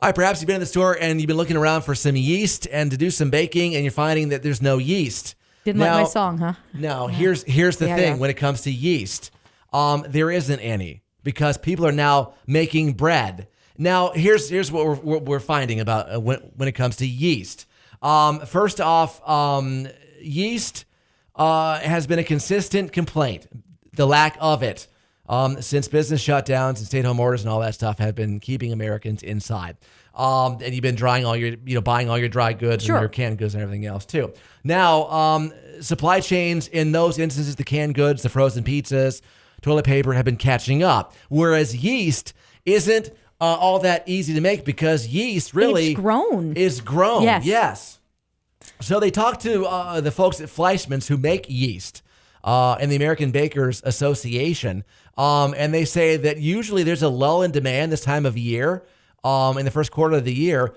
All right, perhaps you've been in the store and you've been looking around for some yeast and to do some baking, and you're finding that there's no yeast. Didn't like my song, huh? No, here's the thing. When it comes to yeast, there isn't any because people are now making bread. Now, here's what we're finding about when it comes to yeast. First off, yeast has been a consistent complaint. The lack of it since business shutdowns and stay-at-home orders and all that stuff have been keeping Americans inside. And you've been buying all your dry goods and your canned goods and everything else too. Now, supply chains in those instances, the canned goods, the frozen pizzas, toilet paper have been catching up. Whereas yeast isn't all that easy to make because yeast really is grown. Yes. So they talked to the folks at Fleischmann's who make yeast and the American Bakers Association. And they say that usually there's a lull in demand this time of year in the first quarter of the year.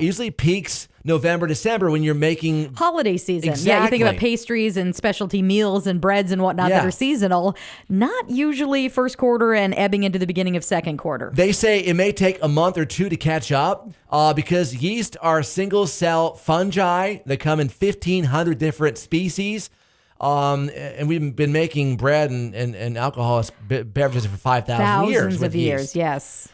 Usually peaks November, December when you're making holiday season. Exactly. Yeah, you think about pastries and specialty meals and breads and whatnot that are seasonal. Not usually first quarter and ebbing into the beginning of second quarter. They say it may take a month or two to catch up because yeast are single cell fungi that come in 1,500 different species. And we've been making bread and alcoholic beverages for 5,000 years. Thousands of years, yes.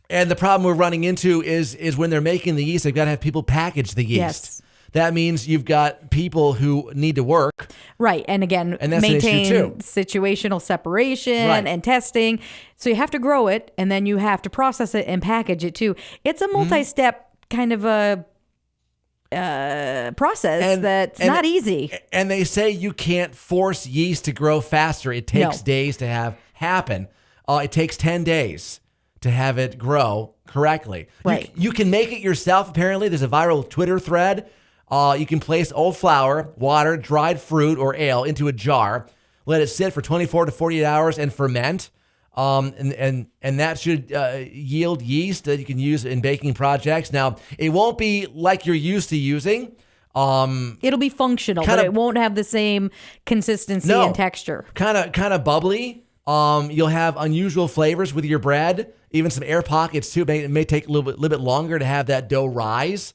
And the problem we're running into is when they're making the yeast, they've got to have people package the yeast. Yes. That means you've got people who need to work. Right. And again, maintain situational separation and testing. So you have to grow it and then you have to process it and package it too. It's a multi-step kind of a process that's not easy. And they say you can't force yeast to grow faster. It takes days to have happen. It takes 10 days to have it grow correctly. Right. You can make it yourself, apparently. There's a viral Twitter thread. You can place old flour, water, dried fruit, or ale into a jar, let it sit for 24 to 48 hours and ferment. And that should yield yeast that you can use in baking projects. Now, it won't be like you're used to using. It'll be functional, but it won't have the same consistency and texture. Kind of bubbly. You'll have unusual flavors with your bread, even some air pockets too. It may take a little bit longer to have that dough rise.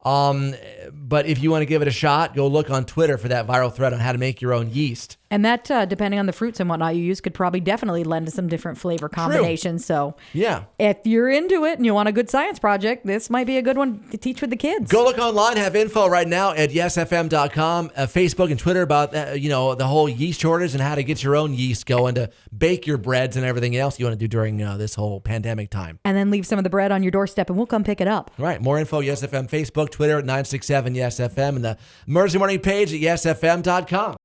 But if you want to give it a shot, go look on Twitter for that viral thread on how to make your own yeast. And that, depending on the fruits and whatnot you use, could probably definitely lend to some different flavor combinations. So if you're into it and you want a good science project, this might be a good one to teach with the kids. Go look online, have info right now at yesfm.com, Facebook and Twitter about the whole yeast shortage and how to get your own yeast going to bake your breads and everything else you want to do during this whole pandemic time. And then leave some of the bread on your doorstep and we'll come pick it up. All right. More info, YesFM Facebook, Twitter at 967YesFM, and the emergency morning page at yesfm.com.